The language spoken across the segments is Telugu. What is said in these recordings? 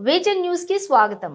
విజన్ న్యూస్ కి స్వాగతం।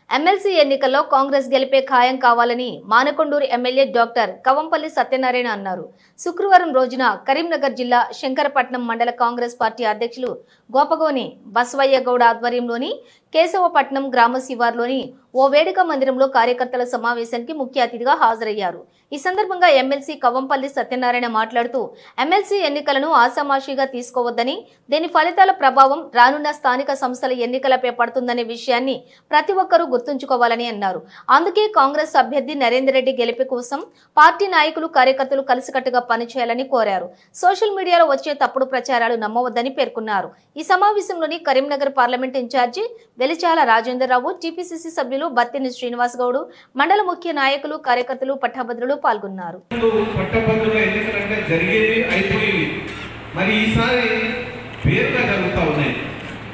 ఎమ్మెల్సీ ఎన్నికల్లో కాంగ్రెస్ గెలిపే ఖాయం కావాలని మానకొండూరు ఎమ్మెల్యే డాక్టర్ కవంపల్లి సత్యనారాయణ అన్నారు। శుక్రవారం రోజున కరీంనగర్ జిల్లా శంకరపట్నం మండల కాంగ్రెస్ పార్టీ అధ్యక్షులు గోపగోని బసవయ్య గౌడ ఆధ్వర్యంలోని కేశవపట్నం గ్రామ శివార్లోని ఓ వేడుక మందిరంలో కార్యకర్తల సమావేశానికి ముఖ్య అతిథిగా హాజరయ్యారు। ఈ సందర్భంగా ఎమ్మెల్సీ కవంపల్లి సత్యనారాయణ మాట్లాడుతూ ఎమ్మెల్సీ ఎన్నికలను ఆశామాషిగా తీసుకోవద్దని, దీని ఫలితాల ప్రభావం రానున్న స్థానిక సంస్థల ఎన్నికలపై పడుతుందనే విషయాన్ని ప్రతి ఒక్కరూ గుర్తుంచుకోవాలని అన్నారు। అందుకే కాంగ్రెస్ అభ్యర్థి నరేందర్ రెడ్డి గెలుపు కోసం పార్టీ నాయకులు కార్యకర్తలు కలిసికట్టుగా పనిచేయాలని కోరారు। సోషల్ మీడియాలో వచ్చే తప్పుడు ప్రచారాలు నమ్మవద్దని పేర్కొన్నారు। ఈ సమావేశంలోని Karimnagar parliament incharge Velichala Rajendra Rao, TPCC సభ్యులు బత్తిని శ్రీనివాస్ గౌడ్, మండల ముఖ్య నాయకులు కార్యకర్తలు పట్టభద్రులు పాల్గొన్నారు।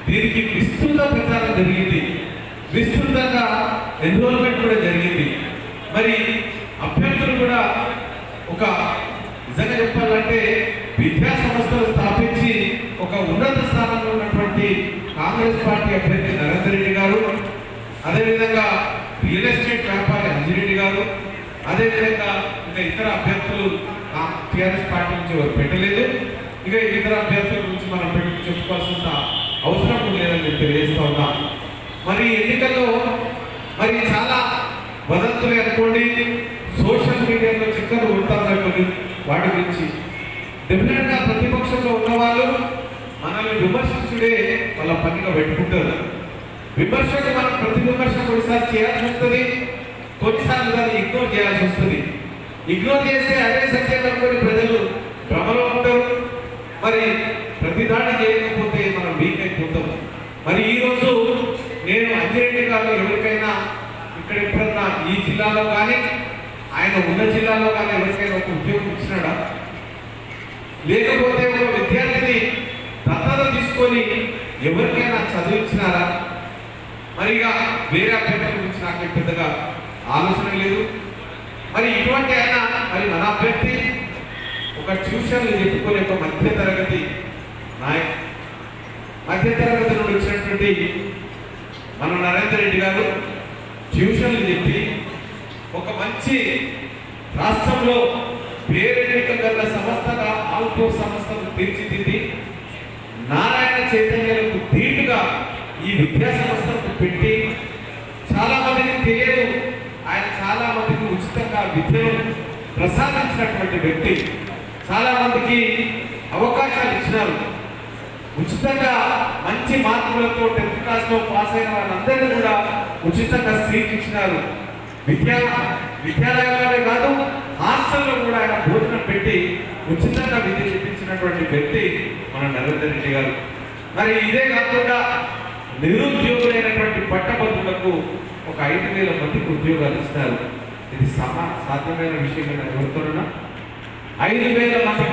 దీనికి విస్తృత ప్రచారం జరిగింది, విస్తృతంగా ఎన్రోల్మెంట్ కూడా జరిగింది। మరి అభ్యర్థులు కూడా ఒక నిజంగా చెప్పాలంటే విద్యా సంస్థలు స్థాపించి ఒక ఉన్నత స్థానంలో ఉన్నటువంటి కాంగ్రెస్ పార్టీ అభ్యర్థి నరేందర్ రెడ్డి గారు, అదేవిధంగా రియల్ ఎస్టేట్ వ్యాపారి అంజిరెడ్డి గారు, అదేవిధంగా ఇంకా ఇతర అభ్యర్థులు టీఆర్ఎస్ పార్టీ నుంచి ఎవరు పెట్టలేదు। ఇక ఇతర అభ్యర్థుల గురించి మనం చెప్పుకోవాల్సిన అవసరం లేదని నేను తెలియజేస్తా ఉన్నా। మరి ఎన్నికల్లో మరి చాలా వదంతులు అనుకోండి, సోషల్ మీడియాలో చక్కర్లు ఉంటారు కొన్ని వాటి గురించి డెఫినెట్గా ప్రతిపక్షంలో ఉన్నవాళ్ళు మనల్ని విమర్శించుడే వాళ్ళ పనిగా పెట్టుకుంటారు। విమర్శకు మనం ప్రతి విమర్శ కొన్నిసార్లు చేయాల్సి వస్తుంది, కొన్నిసార్లు దాన్ని ఇగ్నోర్ చేయాల్సి వస్తుంది। ఇగ్నోర్ చేస్తే అదే సత్యం అనుకుని ప్రజలు భ్రమలో ఉంటారు। మరి ప్రతి దాడి చేయకపోతే మనం వీక్ అయిపోతాం। మరి ఈరోజు నేను అంజిరెడ్డి గారు ఎవరికైనా ఇక్కడ ఎప్పుడన్నా ఈ జిల్లాలో కానీ ఆయన ఉన్న జిల్లాలో కానీ ఎవరికైనా ఒక ఉద్యోగం ఇచ్చినాడా, లేకపోతే ఒక విద్యార్థిని దత్తత తీసుకొని ఎవరికైనా చదివించినారా? మరిగా వేరే అభ్యర్థుల గురించి నాకు పెద్దగా ఆలోచన లేదు। మరి ఇటువంటి ఆయన మరి మన అభ్యర్థి ఒక ట్యూషన్లు చెప్పుకునే ఒక మధ్యతరగతి నుండి వచ్చినటువంటి మన నరేందర్ రెడ్డి గారు ట్యూషన్లు చెప్పి ఒక మంచి రాష్ట్రంలో పేరెన్నికగల సంస్థగా ఆల్కో సంస్థను తీర్చిదిద్ది నారాయణ చైతన్యాలకు ధీటుగా ఈ విద్యా సంస్థను పెట్టి చాలా మందికి తెలియదు, ఆయన చాలా మందికి ఉచితంగా విద్యను ప్రసాదించినటువంటి వ్యక్తి, చాలా మందికి అవకాశాలు ఇచ్చినారు। ఉచితంగా మంచి మార్కులతో 10th క్లాస్లో పాస్ అయిన వాళ్ళందరినీ కూడా ఉచితంగా సీట్ ఇచ్చినారు। విద్యాలయాలనే కాదు హాస్టల్లో కూడా ఆయన భోజనం పెట్టి ఉచితంగా విద్య చెప్పించినటువంటి వ్యక్తి మన నరేందర్ రెడ్డి గారు। మరి ఇదే కాకుండా నిరుద్యోగులైనటువంటి పట్టభద్రులకు ఒక 5,000 మందికి ఉద్యోగాలు ఇస్తారు। ఇది సాధ్యమైన విషయం ఎవరితోనైనా 5,000 మంది